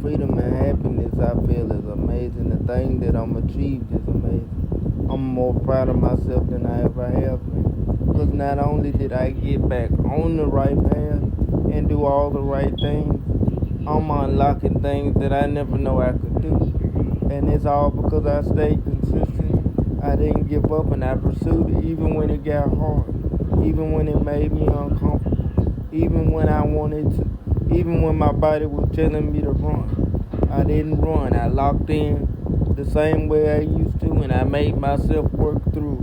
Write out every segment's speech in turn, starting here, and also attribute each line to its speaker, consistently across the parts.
Speaker 1: freedom and happiness I feel is amazing. The thing that I'm achieved is amazing. I'm more proud of myself than I ever have been. Because not only did I get back on the right path and do all the right things, I'm unlocking things that I never know I could do. And it's all because I stayed consistent. I didn't give up and I pursued it even when it got hard, even when it made me uncomfortable, even when I wanted to, even when my body was telling me to run. I didn't run. I locked in the same way I used to and I made myself work through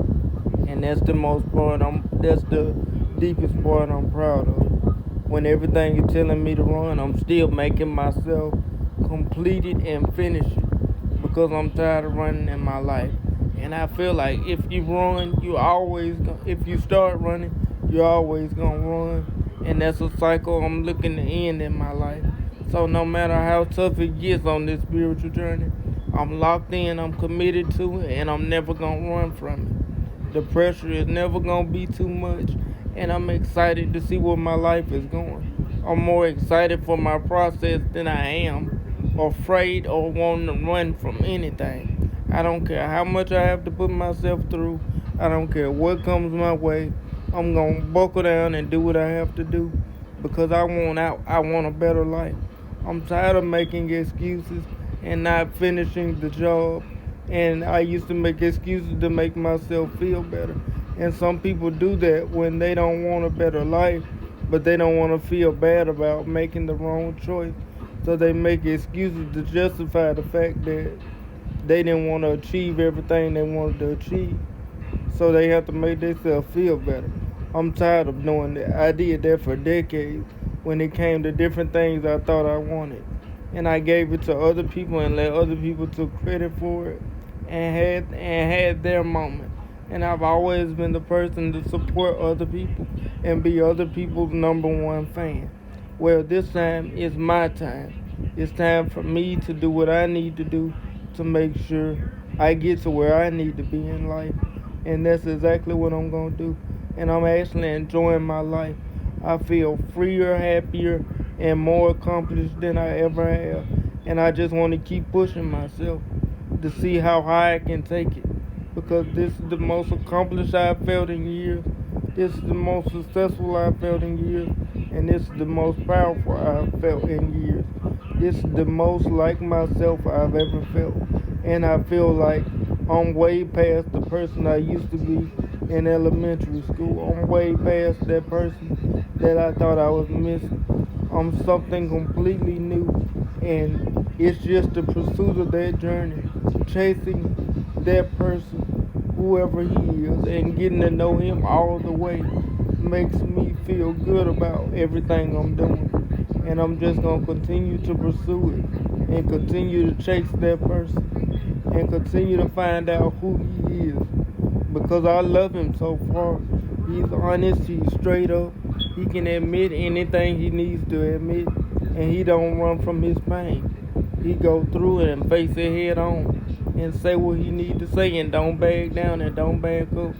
Speaker 1: it. And that's the most part that's the deepest part I'm proud of. When everything is telling me to run, I'm still making myself complete it and finish it because I'm tired of running in my life. And I feel like if you run, if you start running, you're always gonna run. And that's a cycle I'm looking to end in my life. So no matter how tough it gets on this spiritual journey, I'm locked in, I'm committed to it, and I'm never gonna run from it. The pressure is never gonna be too much, and I'm excited to see where my life is going. I'm more excited for my process than I am afraid or wanting to run from anything. I don't care how much I have to put myself through. I don't care what comes my way. I'm gonna buckle down and do what I have to do because I want out. I want a better life. I'm tired of making excuses and not finishing the job. And I used to make excuses to make myself feel better. And some people do that when they don't want a better life, but they don't want to feel bad about making the wrong choice. So they make excuses to justify the fact that they didn't want to achieve everything they wanted to achieve. So they have to make themselves feel better. I'm tired of knowing that I did that for decades when it came to different things I thought I wanted. And I gave it to other people and let other people take credit for it and had their moment. And I've always been the person to support other people and be other people's number one fan. Well, this time is my time. It's time for me to do what I need to do to make sure I get to where I need to be in life. And that's exactly what I'm going to do. And I'm actually enjoying my life. I feel freer, happier, and more accomplished than I ever have. And I just want to keep pushing myself to see how high I can take it. Because this is the most accomplished I've felt in years. This is the most successful I've felt in years. And this is the most powerful I've felt in years. This is the most like myself I've ever felt. And I feel like I'm way past the person I used to be in elementary school. I'm way past that person that I thought I was missing. I'm something completely new. And it's just the pursuit of that journey, chasing that person, whoever he is, and getting to know him all the way makes me feel good about everything I'm doing. And I'm just going to continue to pursue it and continue to chase that person and continue to find out who he is because I love him so far. He's honest, he's straight up, he can admit anything he needs to admit, and he don't run from his pain. He go through it and face it head on and say what he need to say and don't back down and don't back up.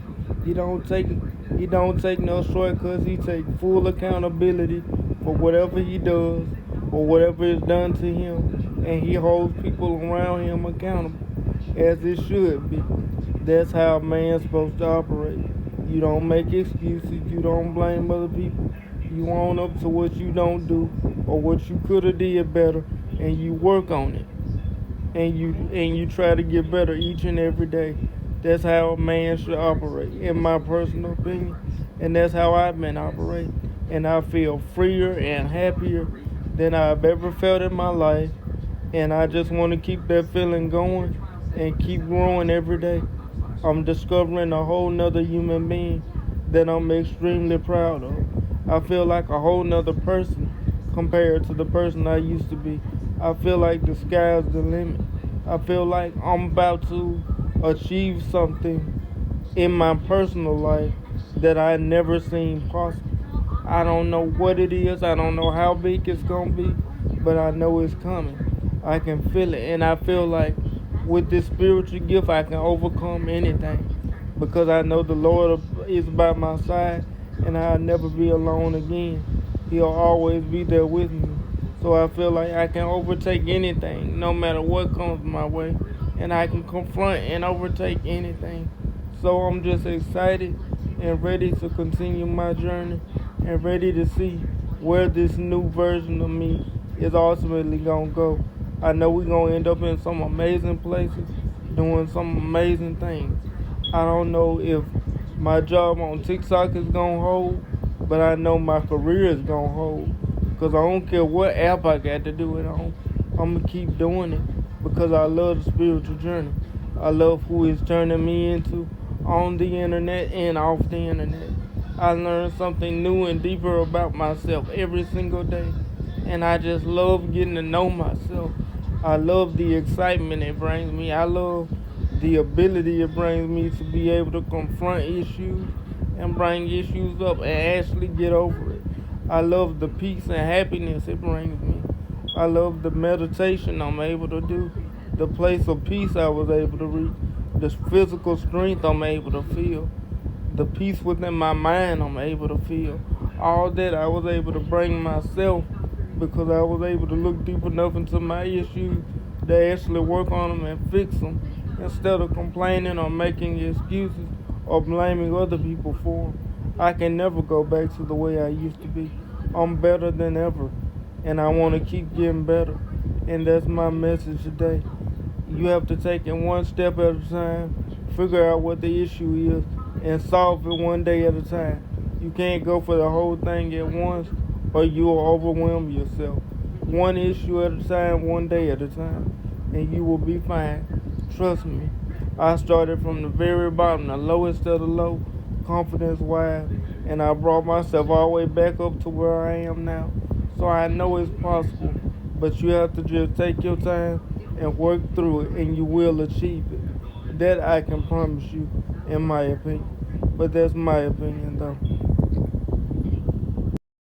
Speaker 1: He don't take he don't take no shortcuts. He take full accountability for whatever he does or whatever is done to him, and he holds people around him accountable as it should be. That's how a man's supposed to operate. You don't make excuses. You don't blame other people. You own up to what you don't do or what you could have did better, and you work on it. And you try to get better each and every day. That's how a man should operate, in my personal opinion. And that's how I've been operating. And I feel freer and happier than I've ever felt in my life. And I just want to keep that feeling going and keep growing every day. I'm discovering a whole nother human being that I'm extremely proud of. I feel like a whole nother person compared to the person I used to be. I feel like the sky's the limit. I feel like I'm about to achieve something in my personal life that I never seen possible. I don't know what it is. I don't know how big it's going to be, but I know it's coming. I can feel it, and I feel like with this spiritual gift, I can overcome anything because I know the Lord is by my side, and I'll never be alone again. He'll always be there with me. So I feel like I can overtake anything, no matter what comes my way, and I can confront and overtake anything. So I'm just excited and ready to continue my journey and ready to see where this new version of me is ultimately gonna go. I know we're gonna end up in some amazing places, doing some amazing things. I don't know if my job on TikTok is gonna hold, but I know my career is gonna hold. Cause I don't care what app I got to do it on. I'm gonna keep doing it because I love the spiritual journey. I love who it's turning me into on the internet and off the internet. I learn something new and deeper about myself every single day. And I just love getting to know myself. I love the excitement it brings me. I love the ability it brings me to be able to confront issues and bring issues up and actually get over it. I love the peace and happiness it brings me. I love the meditation I'm able to do, the place of peace I was able to reach, the physical strength I'm able to feel, the peace within my mind I'm able to feel. All that I was able to bring myself because I was able to look deep enough into my issues to actually work on them and fix them instead of complaining or making excuses or blaming other people for them. I can never go back to the way I used to be. I'm better than ever, and I want to keep getting better. And that's my message today. You have to take it one step at a time, figure out what the issue is, and solve it one day at a time. You can't go for the whole thing at once, or you'll overwhelm yourself. One issue at a time, one day at a time, and you will be fine. Trust me. I started from the very bottom, the lowest of the low, confidence wise, and I brought myself all the way back up to where I am now. So I know it's possible, but you have to just take your time and work through it, and you will achieve it. That I can promise you, in my opinion. But that's my opinion, though.